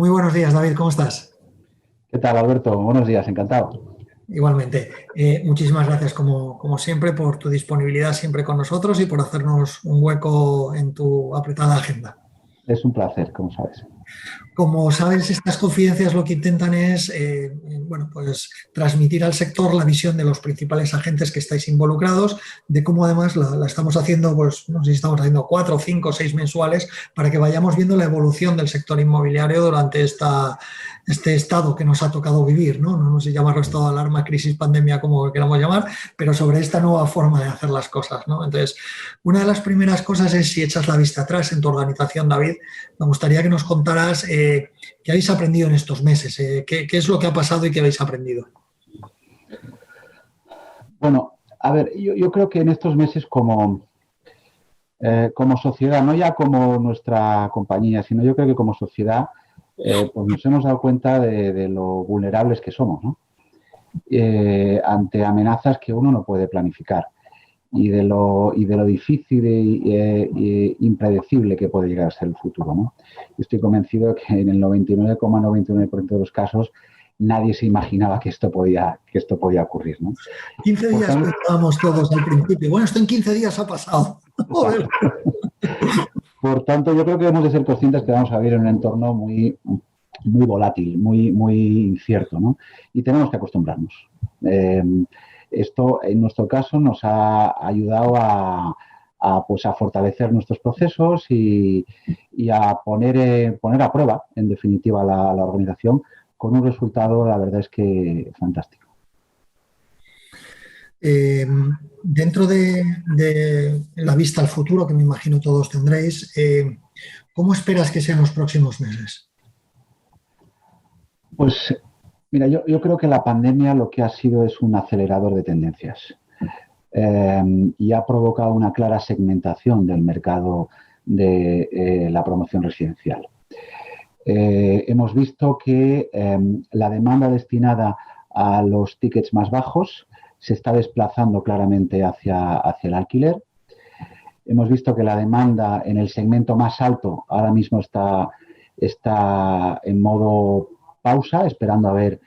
Muy buenos días, David, ¿cómo estás? ¿Qué tal, Alberto? Buenos días, encantado. Igualmente. Muchísimas gracias, como siempre, por tu disponibilidad siempre con nosotros y por hacernos un hueco en tu apretada agenda. Es un placer, como sabes. Como sabes, estas confidencias lo que intentan es, bueno, pues transmitir al sector la visión de los principales agentes que estáis involucrados, de cómo además la estamos haciendo, pues no sé si estamos haciendo 4, 5, 6 mensuales, para que vayamos viendo la evolución del sector inmobiliario durante este estado que nos ha tocado vivir, ¿no? No sé si llamarlo estado de alarma, crisis, pandemia, como queramos llamar, pero sobre esta nueva forma de hacer las cosas, ¿no? Entonces, una de las primeras cosas es, si echas la vista atrás en tu organización, David, me gustaría que nos contaras qué habéis aprendido en estos meses, qué es lo que ha pasado y qué habéis aprendido. Bueno, a ver, yo creo que en estos meses como sociedad, no ya como nuestra compañía, sino yo creo que como sociedad, pues nos hemos dado cuenta de lo vulnerables que somos, ¿no? Ante amenazas que uno no puede planificar y de lo difícil e impredecible que puede llegar a ser el futuro, ¿no? Yo estoy convencido que en el 99,99% de los casos nadie se imaginaba que esto podía ocurrir, ¿no? 15 Por días tanto, pensábamos todos al principio. Bueno, esto en 15 días ha pasado. Joder. yo creo que debemos de ser conscientes que vamos a vivir en un entorno muy volátil, muy incierto, ¿no? Y tenemos que acostumbrarnos. Eh, Esto, en nuestro caso, nos ha ayudado pues a fortalecer nuestros procesos y a poner a prueba, en definitiva, la organización con un resultado, la verdad es que fantástico. Eh, Dentro de la vista al futuro, que me imagino todos tendréis, ¿cómo esperas que sean los próximos meses? Pues mira, yo creo que la pandemia lo que ha sido es un acelerador de tendencias. Y ha provocado una clara segmentación del mercado de la promoción residencial. Hemos visto que la demanda destinada a los tickets más bajos se está desplazando claramente hacia el alquiler. Hemos visto que la demanda en el segmento más alto ahora mismo está en modo pausa, esperando a ver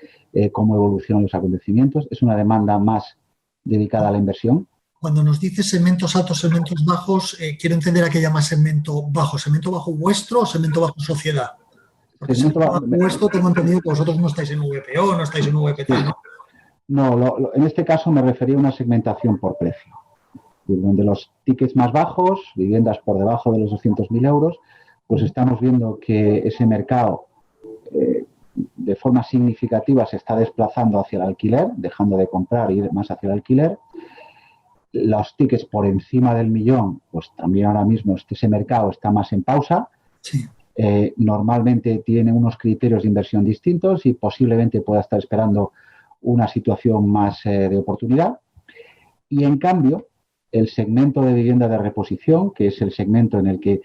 cómo evolucionan los acontecimientos. Es una demanda más dedicada a la inversión. Cuando nos dices segmentos altos, segmentos bajos, quiero entender a qué llama segmento bajo vuestro o segmento bajo sociedad. Porque Segmento, segmento bajo vuestro tengo entendido que vosotros no estáis en VPO, no estáis en VPT, sí. ¿no? No, en este caso me refería a una segmentación por precio, donde los tickets más bajos, viviendas por debajo de los 200.000 euros, pues estamos viendo que ese mercado de forma significativa se está desplazando hacia el alquiler, dejando de comprar e ir más hacia el alquiler. Los tickets por encima del millón, pues también ahora mismo ese mercado está más en pausa. Sí. Normalmente tiene unos criterios de inversión distintos y posiblemente pueda estar esperando una situación más de oportunidad. Y en cambio, el segmento de vivienda de reposición, que es el segmento en el que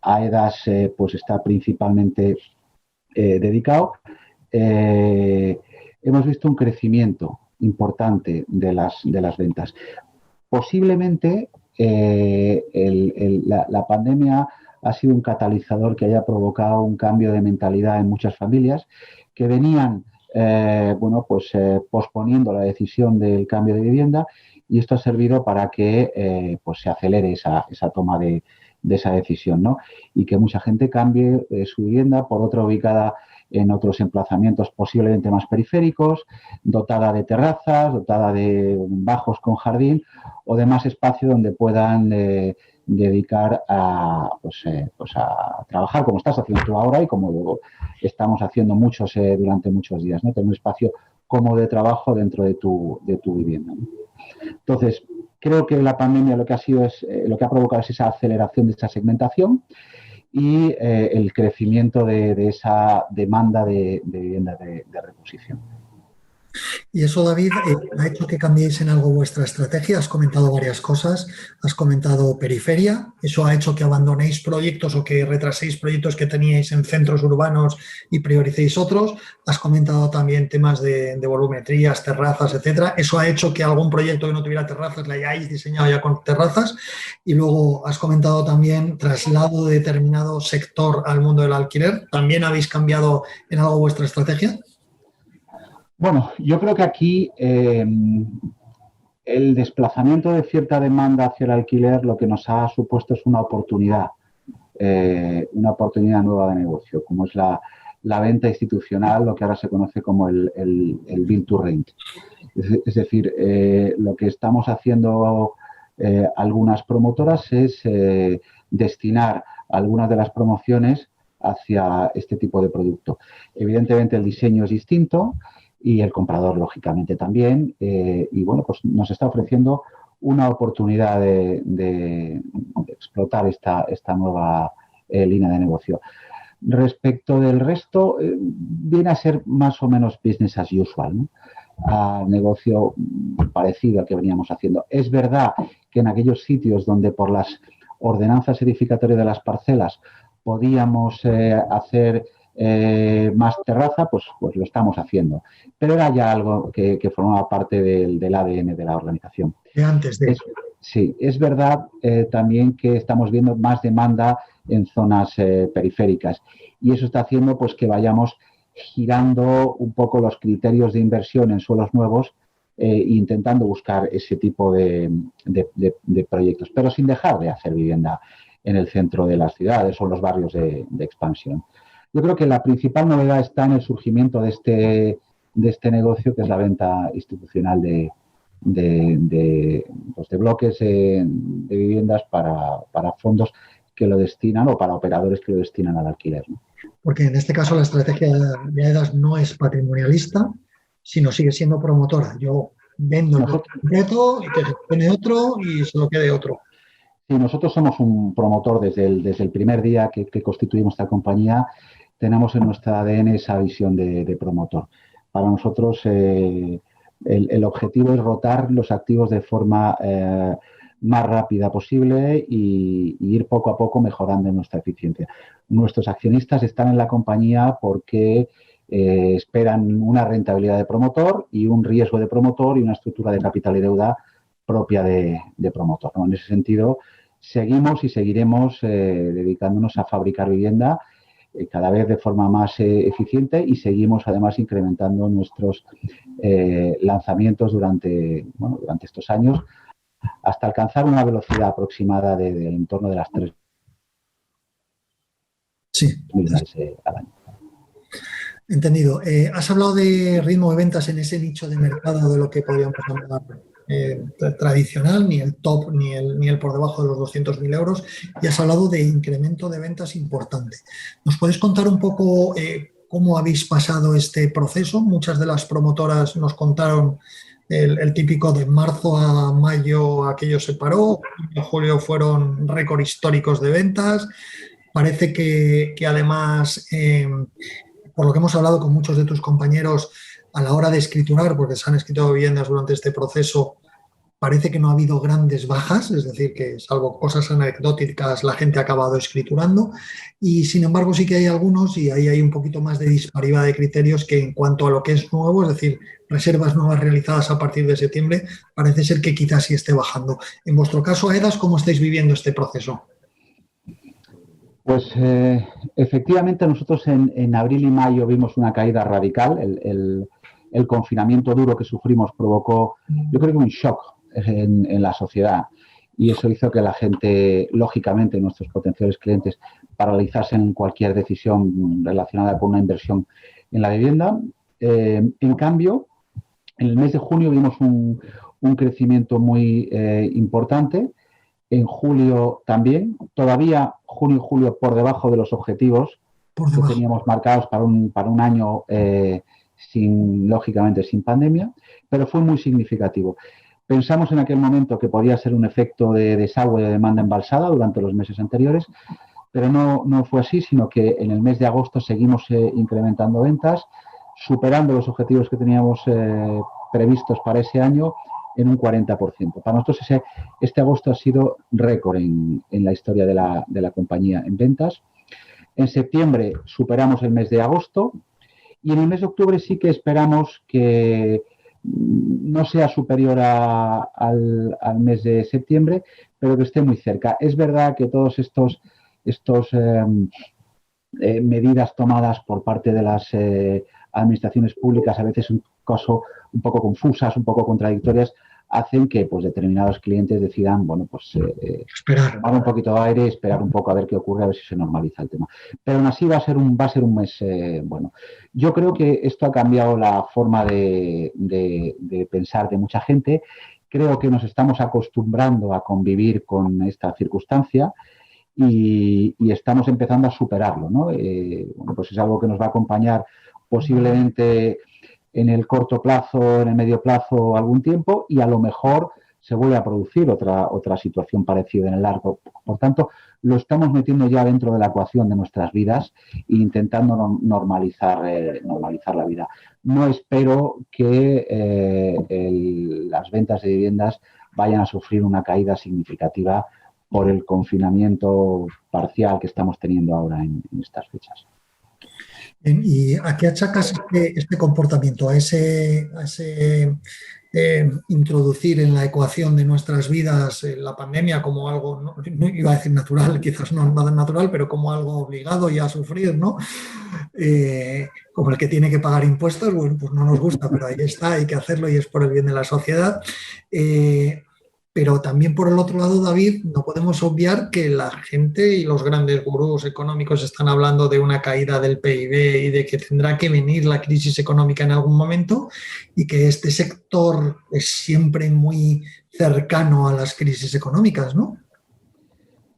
AEDAS pues está principalmente dedicado, hemos visto un crecimiento importante de las ventas. Posiblemente la pandemia ha sido un catalizador que haya provocado un cambio de mentalidad en muchas familias que venían posponiendo la decisión del cambio de vivienda, y esto ha servido para que pues se acelere esa toma de esa decisión, ¿no? Y que mucha gente cambie su vivienda por otra ubicada en otros emplazamientos posiblemente más periféricos, dotada de terrazas, dotada de bajos con jardín o de más espacio donde puedan dedicar a trabajar, como estás haciendo tú ahora y como estamos haciendo muchos durante muchos días, ¿no? Tener un espacio cómodo de trabajo dentro de tu vivienda, ¿no? Entonces, creo que la pandemia lo que ha provocado es esa aceleración de esa segmentación y el crecimiento de esa demanda de vivienda de reposición. Y eso, David, ha hecho que cambiéis en algo vuestra estrategia. Has comentado varias cosas. Has comentado periferia. Eso ha hecho que abandonéis proyectos o que retraséis proyectos que teníais en centros urbanos y prioricéis otros. Has comentado también temas de volumetrías, terrazas, etcétera. Eso ha hecho que algún proyecto que no tuviera terrazas le hayáis diseñado ya con terrazas. Y luego has comentado también traslado de determinado sector al mundo del alquiler. ¿También habéis cambiado en algo vuestra estrategia? Bueno, yo creo que aquí el desplazamiento de cierta demanda hacia el alquiler lo que nos ha supuesto es una oportunidad nueva de negocio, como es la venta institucional, lo que ahora se conoce como el build to rent. Es decir, lo que estamos haciendo algunas promotoras es destinar algunas de las promociones hacia este tipo de producto. Evidentemente el diseño es distinto y el comprador, lógicamente, también. Y bueno, pues nos está ofreciendo una oportunidad de explotar esta nueva línea de negocio. Respecto del resto, viene a ser más o menos business as usual, ¿no? A negocio parecido al que veníamos haciendo. Es verdad que en aquellos sitios donde por las ordenanzas edificatorias de las parcelas podíamos hacer más terraza, pues lo estamos haciendo. Pero era ya algo que formaba parte del ADN de la organización. De antes de... Sí, es verdad también que estamos viendo más demanda en zonas periféricas y eso está haciendo pues que vayamos girando un poco los criterios de inversión en suelos nuevos intentando buscar ese tipo de proyectos, pero sin dejar de hacer vivienda en el centro de las ciudades o en los barrios de expansión. Yo creo que la principal novedad está en el surgimiento de este negocio, que es la venta institucional de bloques de viviendas para fondos que lo destinan o para operadores que lo destinan al alquiler, ¿no? Porque en este caso la estrategia de AEDAS no es patrimonialista, sino sigue siendo promotora. Yo vendo el completo y que se tiene otro y se lo quede otro. Sí, nosotros somos un promotor desde el primer día que constituimos esta compañía. Tenemos en nuestra ADN esa visión de promotor. Para nosotros el objetivo es rotar los activos de forma más rápida posible y ir poco a poco mejorando nuestra eficiencia. Nuestros accionistas están en la compañía porque esperan una rentabilidad de promotor y un riesgo de promotor y una estructura de capital y deuda propia de promotor, ¿no? En ese sentido, seguimos y seguiremos dedicándonos a fabricar vivienda cada vez de forma más eficiente y seguimos además incrementando nuestros lanzamientos durante estos años hasta alcanzar una velocidad aproximada de en torno de las 3 unidades al año. Entendido. Has hablado de ritmo de ventas en ese nicho de mercado de lo que podríamos llamar tradicional, ni el top ni el por debajo de los 200.000 euros, y has hablado de incremento de ventas importante. ¿Nos puedes contar un poco cómo habéis pasado este proceso? Muchas de las promotoras nos contaron el típico de marzo a mayo aquello se paró, en julio fueron récord históricos de ventas. Parece que además, por lo que hemos hablado con muchos de tus compañeros a la hora de escriturar, porque se han escrito viviendas durante este proceso, parece que no ha habido grandes bajas, es decir, que salvo cosas anecdóticas la gente ha acabado escriturando y sin embargo sí que hay algunos y ahí hay un poquito más de disparidad de criterios que en cuanto a lo que es nuevo, es decir, reservas nuevas realizadas a partir de septiembre, parece ser que quizás sí esté bajando. En vuestro caso, AEDAS, ¿cómo estáis viviendo este proceso? Pues efectivamente nosotros en abril y mayo vimos una caída radical. El confinamiento duro que sufrimos provocó, yo creo que un shock en la sociedad y eso hizo que la gente, lógicamente nuestros potenciales clientes, paralizasen cualquier decisión relacionada con una inversión en la vivienda. En cambio, en el mes de junio vimos un crecimiento muy importante. En julio también, todavía junio y julio por debajo de los objetivos que teníamos marcados para un año lógicamente sin pandemia, pero fue muy significativo. Pensamos en aquel momento que podía ser un efecto de desagüe de demanda embalsada durante los meses anteriores, pero no fue así, sino que en el mes de agosto seguimos incrementando ventas, superando los objetivos que teníamos previstos para ese año en un 40%. Para nosotros este agosto ha sido récord en la historia de la compañía en ventas. En septiembre superamos el mes de agosto y en el mes de octubre sí que esperamos que no sea superior al mes de septiembre, pero que esté muy cerca. Es verdad que todos estos medidas tomadas por parte de las administraciones públicas, a veces un poco confusas, un poco contradictorias, hacen que pues determinados clientes decidan, bueno, pues esperar, tomar un poquito de aire, esperar un poco a ver qué ocurre, a ver si se normaliza el tema. Pero aún así va a ser un mes bueno. Yo creo que esto ha cambiado la forma de pensar de mucha gente. Creo que nos estamos acostumbrando a convivir con esta circunstancia y estamos empezando a superarlo, ¿no? Bueno, pues es algo que nos va a acompañar posiblemente en el corto plazo, en el medio plazo algún tiempo y a lo mejor se vuelve a producir otra situación parecida en el largo. Por tanto, lo estamos metiendo ya dentro de la ecuación de nuestras vidas e intentando normalizar la vida. No espero que las ventas de viviendas vayan a sufrir una caída significativa por el confinamiento parcial que estamos teniendo ahora en estas fechas. ¿Y a qué achacas este comportamiento? ¿A ese introducir en la ecuación de nuestras vidas la pandemia como algo, no iba a decir natural, quizás no nada natural, pero como algo obligado y a sufrir, ¿no? Como el que tiene que pagar impuestos, bueno, pues no nos gusta, pero ahí está, hay que hacerlo y es por el bien de la sociedad. Pero también por el otro lado, David, no podemos obviar que la gente y los grandes gurús económicos están hablando de una caída del PIB y de que tendrá que venir la crisis económica en algún momento y que este sector es siempre muy cercano a las crisis económicas, ¿no?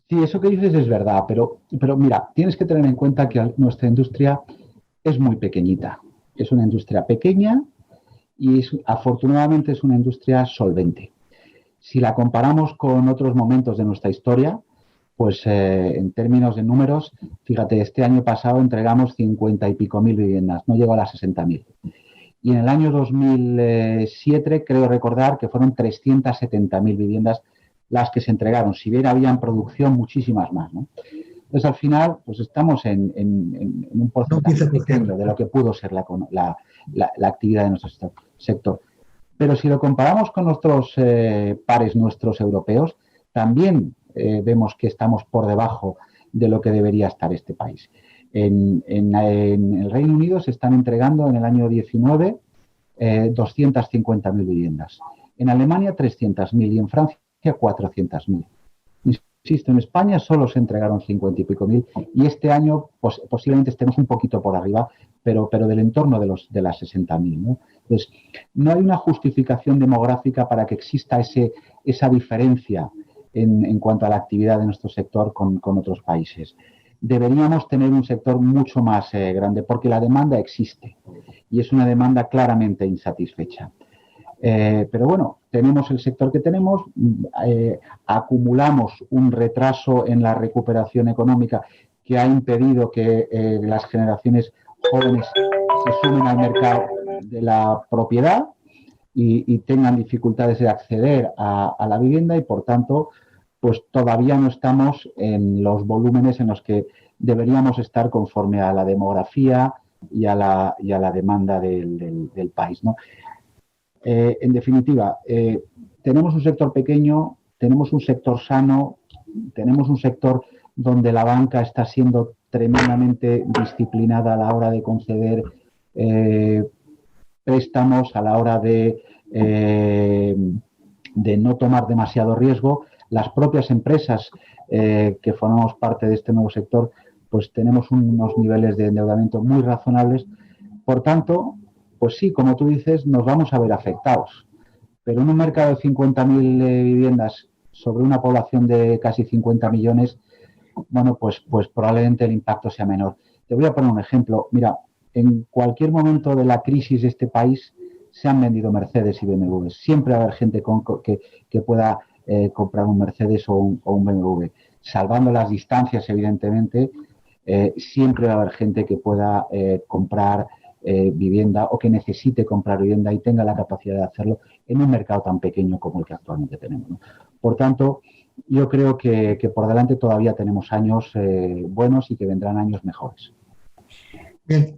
Sí, eso que dices es verdad, pero mira, tienes que tener en cuenta que nuestra industria es muy pequeñita. Es una industria pequeña y afortunadamente es una industria solvente. Si la comparamos con otros momentos de nuestra historia, pues en términos de números, fíjate, este año pasado entregamos 50 y pico mil viviendas, no llegó a las 60.000. Y en el año 2007 creo recordar que fueron 370.000 viviendas las que se entregaron, si bien había en producción muchísimas más, ¿no? Entonces, al final, pues estamos en un porcentaje pequeño de lo que pudo ser la actividad de nuestro sector. Pero si lo comparamos con nuestros pares nuestros europeos, también vemos que estamos por debajo de lo que debería estar este país. En el Reino Unido se están entregando en el año 19 250.000 viviendas. En Alemania 300.000 y en Francia 400.000. Insisto, en España solo se entregaron 50 y pico mil y este año posiblemente estemos un poquito por arriba, pero del entorno de las 60.000, ¿no? Entonces, no hay una justificación demográfica para que exista esa diferencia en cuanto a la actividad de nuestro sector con otros países. Deberíamos tener un sector mucho más grande porque la demanda existe y es una demanda claramente insatisfecha. Pero bueno, tenemos el sector que tenemos, acumulamos un retraso en la recuperación económica que ha impedido que las generaciones jóvenes se sumen al mercado de la propiedad y tengan dificultades de acceder a la vivienda y por tanto pues todavía no estamos en los volúmenes en los que deberíamos estar conforme a la demografía y a la demanda del país, ¿no? En definitiva, tenemos un sector pequeño, tenemos un sector sano, tenemos un sector donde la banca está siendo tremendamente disciplinada a la hora de conceder préstamos, a la hora de no tomar demasiado riesgo. Las propias empresas que formamos parte de este nuevo sector, pues tenemos unos niveles de endeudamiento muy razonables. Por tanto, pues sí, como tú dices, nos vamos a ver afectados. Pero en un mercado de 50.000 viviendas sobre una población de casi 50 millones, bueno, pues probablemente el impacto sea menor. Te voy a poner un ejemplo. Mira, en cualquier momento de la crisis de este país se han vendido Mercedes y BMW. Siempre va a haber gente que pueda comprar un Mercedes o un BMW. Salvando las distancias, evidentemente, siempre va a haber gente que pueda comprar vivienda o que necesite comprar vivienda y tenga la capacidad de hacerlo en un mercado tan pequeño como el que actualmente tenemos, ¿no? Por tanto, yo creo que por delante todavía tenemos años buenos y que vendrán años mejores. Bien,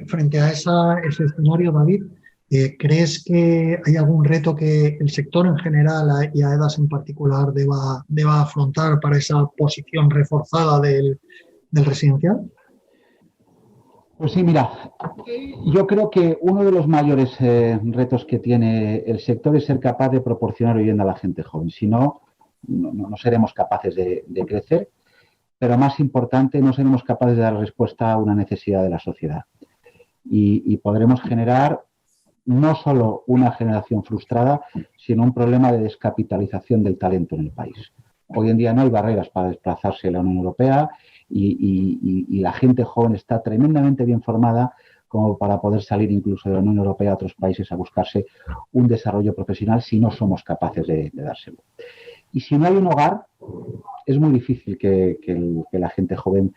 frente a ese escenario, David, ¿crees que hay algún reto que el sector en general y AEDAS en particular deba afrontar para esa posición reforzada del residencial? Pues sí, mira, yo creo que uno de los mayores retos que tiene el sector es ser capaz de proporcionar vivienda a la gente joven. Si no, no seremos capaces de crecer, pero más importante, no seremos capaces de dar respuesta a una necesidad de la sociedad. Y podremos generar no solo una generación frustrada, sino un problema de descapitalización del talento en el país. Hoy en día no hay barreras para desplazarse a la Unión Europea y la gente joven está tremendamente bien formada como para poder salir incluso de la Unión Europea a otros países a buscarse un desarrollo profesional si no somos capaces de dárselo. Y si no hay un hogar, es muy difícil que la gente joven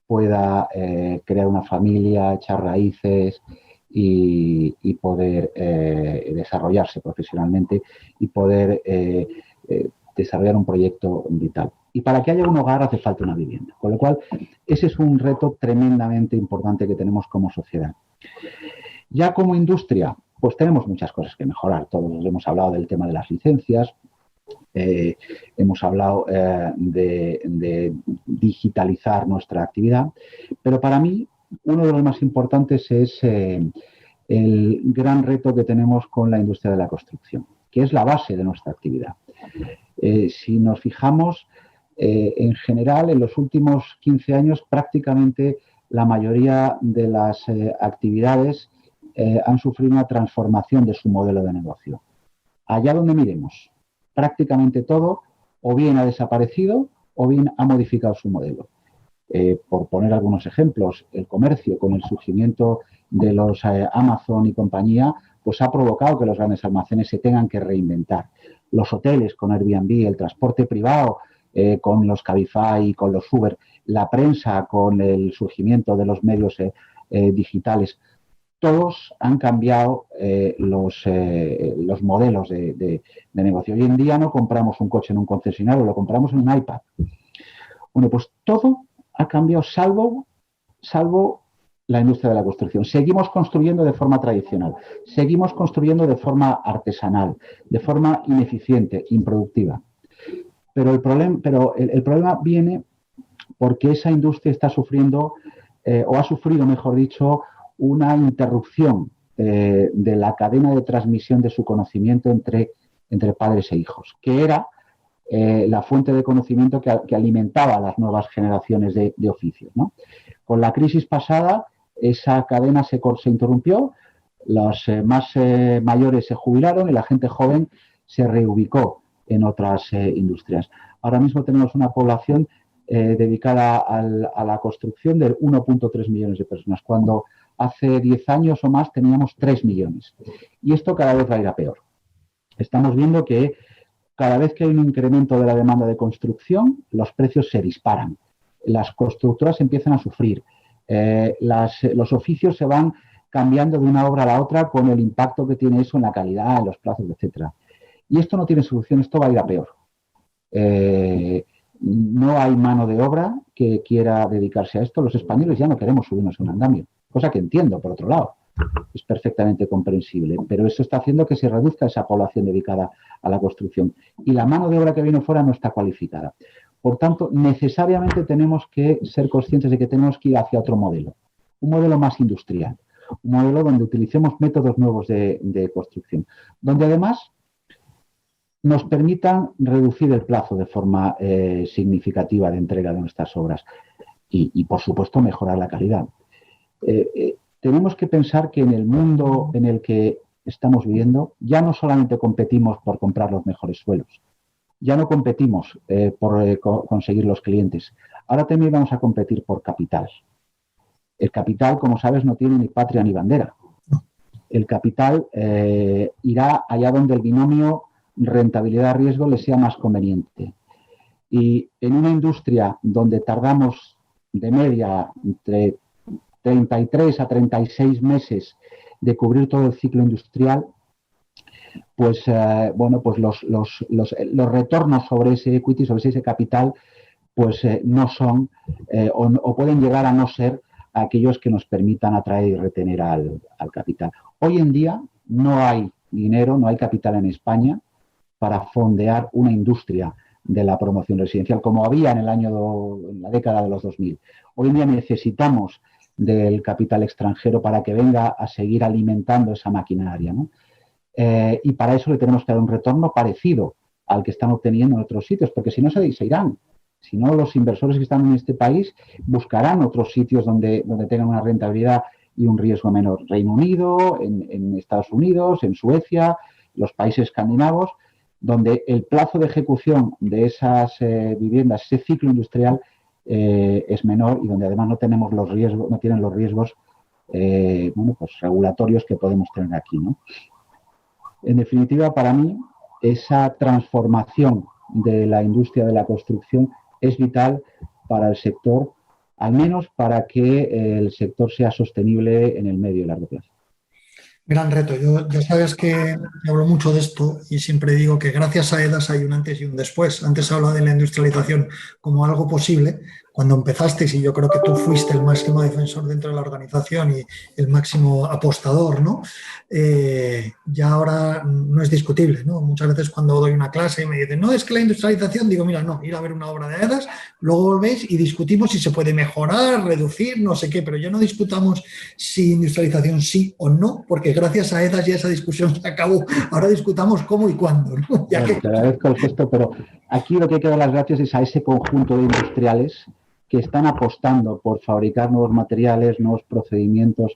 pueda crear una familia, echar raíces y poder desarrollarse profesionalmente y poder desarrollar un proyecto vital. Y para que haya un hogar hace falta una vivienda. Con lo cual, ese es un reto tremendamente importante que tenemos como sociedad. Ya como industria, pues tenemos muchas cosas que mejorar. Todos hemos hablado del tema de las licencias, hemos hablado de digitalizar nuestra actividad, pero para mí uno de los más importantes es el gran reto que tenemos con la industria de la construcción, que es la base de nuestra actividad. Si nos fijamos, en general, en los últimos 15 años, prácticamente la mayoría de las actividades han sufrido una transformación de su modelo de negocio. Allá donde miremos, prácticamente todo o bien ha desaparecido o bien ha modificado su modelo. Por poner algunos ejemplos, el comercio con el surgimiento de los Amazon y compañía, pues ha provocado que los grandes almacenes se tengan que reinventar. Los hoteles con Airbnb, el transporte privado con los Cabify y con los Uber, la prensa con el surgimiento de los medios digitales, todos han cambiado los modelos de negocio. Hoy en día no compramos un coche en un concesionario, lo compramos en un iPad. Bueno, pues todo ha cambiado salvo la industria de la construcción. Seguimos construyendo de forma tradicional, seguimos construyendo de forma artesanal, de forma ineficiente, improductiva. Pero el problema viene porque esa industria está sufriendo, o ha sufrido, mejor dicho, una interrupción de la cadena de transmisión de su conocimiento entre padres e hijos, que era la fuente de conocimiento que alimentaba a las nuevas generaciones de oficios, ¿no? Con la crisis pasada, esa cadena se interrumpió, los más mayores se jubilaron y la gente joven se reubicó en otras industrias. Ahora mismo tenemos una población dedicada a la construcción de 1,3 millones de personas, cuando hace 10 años o más teníamos 3 millones. Y esto cada vez va a ir a peor. Estamos viendo que cada vez que hay un incremento de la demanda de construcción, los precios se disparan. Las constructoras empiezan a sufrir. Los oficios se van cambiando de una obra a la otra con el impacto que tiene eso en la calidad, en los plazos, etcétera. Y esto no tiene solución, esto va a ir a peor. No hay mano de obra que quiera dedicarse a esto. Los españoles ya no queremos subirnos a un andamio, cosa que entiendo, por otro lado. Es perfectamente comprensible, pero eso está haciendo que se reduzca esa población dedicada a la construcción. Y la mano de obra que viene fuera no está cualificada. Por tanto, necesariamente tenemos que ser conscientes de que tenemos que ir hacia otro modelo, un modelo más industrial, un modelo donde utilicemos métodos nuevos de construcción, donde además nos permitan reducir el plazo de forma significativa de entrega de nuestras obras y por supuesto, mejorar la calidad. Tenemos que pensar que en el mundo en el que estamos viviendo ya no solamente competimos por comprar los mejores suelos, ya no competimos por conseguir los clientes, ahora también vamos a competir por capital. El capital, como sabes, no tiene ni patria ni bandera. El capital irá allá donde el binomio rentabilidad-riesgo le sea más conveniente. Y en una industria donde tardamos de media entre 33 a 36 meses de cubrir todo el ciclo industrial, pues los retornos sobre ese equity, sobre ese capital, pues no son o pueden llegar a no ser aquellos que nos permitan atraer y retener al capital. Hoy en día no hay dinero, no hay capital en España para fondear una industria de la promoción residencial como había en la década de los 2000. Hoy en día necesitamos del capital extranjero para que venga a seguir alimentando esa maquinaria, ¿no? Y para eso le tenemos que dar un retorno parecido al que están obteniendo en otros sitios, porque si no se irán. Si no, los inversores que están en este país buscarán otros sitios donde tengan una rentabilidad y un riesgo menor. Reino Unido, en Estados Unidos, en Suecia, los países escandinavos, donde el plazo de ejecución de esas viviendas, ese ciclo industrial, es menor y donde además no tienen los riesgos regulatorios que podemos tener aquí, ¿no? En definitiva, para mí, esa transformación de la industria de la construcción es vital para el sector, al menos para que el sector sea sostenible en el medio y largo plazo. Gran reto. Ya sabes que hablo mucho de esto y siempre digo que gracias a EDAS hay un antes y un después. Antes habla de la industrialización como algo posible. Cuando empezasteis, y yo creo que tú fuiste el máximo defensor dentro de la organización y el máximo apostador, ¿no? Ya ahora no es discutible, ¿no? Muchas veces cuando doy una clase y me dicen, no, es que la industrialización, digo, mira, no, ir a ver una obra de EDAS, luego volvéis y discutimos si se puede mejorar, reducir, no sé qué, pero ya no discutamos si industrialización sí o no, porque gracias a EDAS ya esa discusión se acabó. Ahora discutamos cómo y cuándo, ¿no? Bueno, te agradezco el gesto, pero aquí lo que hay que dar las gracias es a ese conjunto de industriales que están apostando por fabricar nuevos materiales, nuevos procedimientos,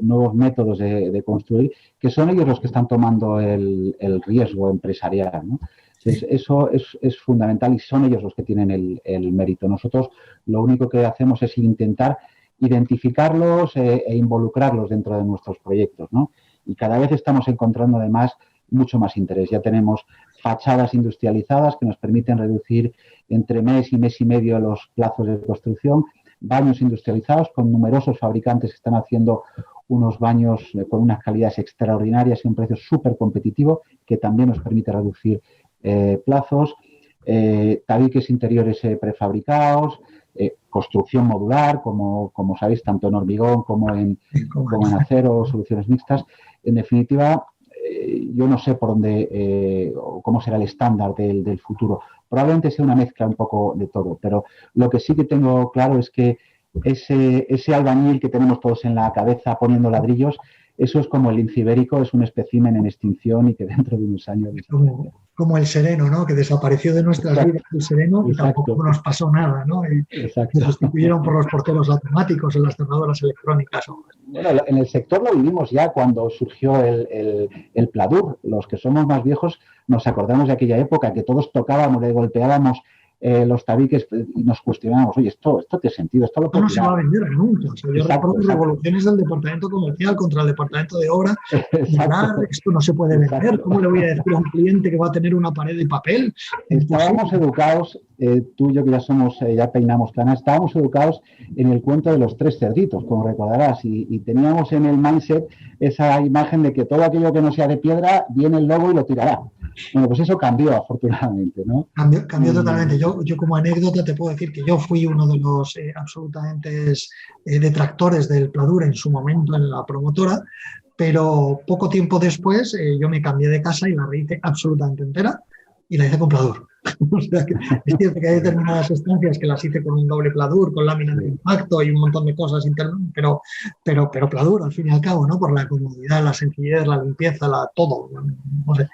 nuevos métodos de construir, que son ellos los que están tomando el riesgo empresarial, ¿no? Entonces, eso es fundamental y son ellos los que tienen el mérito. Nosotros lo único que hacemos es intentar identificarlos e involucrarlos dentro de nuestros proyectos, ¿no? Y cada vez estamos encontrando además mucho más interés. Ya tenemos fachadas industrializadas que nos permiten reducir entre mes y medio los plazos de construcción, baños industrializados con numerosos fabricantes que están haciendo unos baños con unas calidades extraordinarias y un precio súper competitivo que también nos permite reducir plazos, tabiques interiores prefabricados, construcción modular, como sabéis, tanto en hormigón como en acero, soluciones mixtas. En definitiva, yo no sé por dónde o cómo será el estándar del futuro. Probablemente sea una mezcla un poco de todo, pero lo que sí que tengo claro es que ese albañil que tenemos todos en la cabeza poniendo ladrillos, eso es como el lince ibérico, es un espécimen en extinción y que dentro de unos años... Como el sereno, ¿no? Que desapareció de nuestras vidas el sereno y tampoco nos pasó nada, ¿no? Se sustituyeron por los porteros automáticos en las cerraduras electrónicas. Bueno, en el sector lo vivimos ya cuando surgió el pladur. Los que somos más viejos nos acordamos de aquella época que todos tocábamos, le golpeábamos los tabiques y nos cuestionábamos, oye, esto tiene sentido, esto lo puedo tirar. No se va a vender nunca. O sea, yo recuerdo revoluciones del departamento comercial contra el departamento de obra. Esto no se puede vender. ¿Cómo le voy a decir a un cliente que va a tener una pared de papel? Estábamos educados, tú y yo que ya peinamos canas, estábamos educados en el cuento de los tres cerditos, como recordarás, y teníamos en el mindset esa imagen de que todo aquello que no sea de piedra, viene el lobo y lo tirará. Bueno, pues eso cambió, afortunadamente, ¿no? Cambió totalmente. Yo como anécdota te puedo decir que yo fui uno de los absolutamente detractores del pladur en su momento en la promotora, pero poco tiempo después yo me cambié de casa y la rehice absolutamente entera y la hice con pladur. O sea que es cierto que hay determinadas estancias que las hice con un doble pladur, con láminas de impacto y un montón de cosas internas, pero pladur al fin y al cabo, ¿no? Por la comodidad, la sencillez, la limpieza, todo. No sé.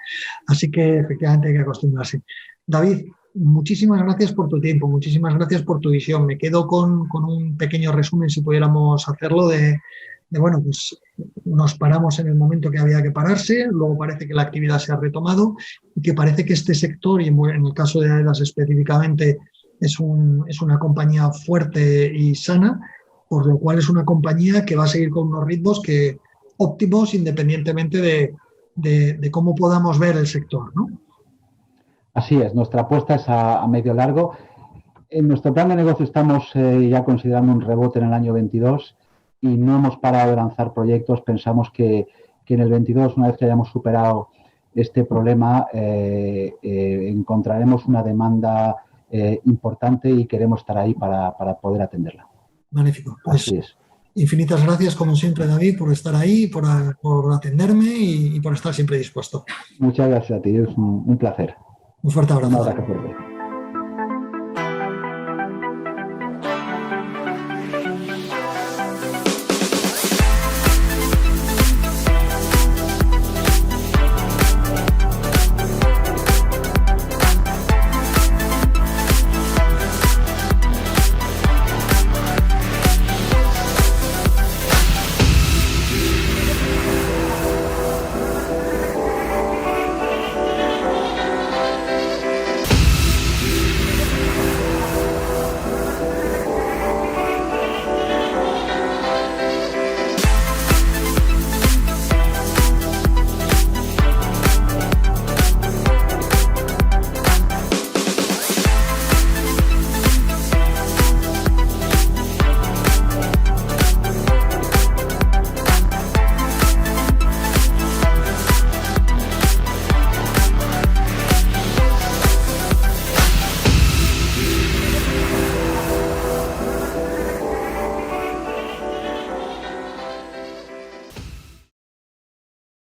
Así que efectivamente hay que acostumbrarse. David, muchísimas gracias por tu tiempo, muchísimas gracias por tu visión. Me quedo con un pequeño resumen, si pudiéramos hacerlo, bueno, pues nos paramos en el momento que había que pararse, luego parece que la actividad se ha retomado y que parece que este sector, y en el caso de AEDAS específicamente, es una compañía fuerte y sana, por lo cual es una compañía que va a seguir con unos ritmos óptimos independientemente de cómo podamos ver el sector, ¿no? Así es, nuestra apuesta es a medio largo. En nuestro plan de negocio estamos ya considerando un rebote en el año 22 y no hemos parado de lanzar proyectos. Pensamos que en el 22, una vez que hayamos superado este problema, encontraremos una demanda importante y queremos estar ahí para poder atenderla. Magnífico. Pues, así es. Infinitas gracias, como siempre, David, por estar ahí, por atenderme y por estar siempre dispuesto. Muchas gracias a ti, es un placer. Un fuerte abrazo. Un abrazo fuerte.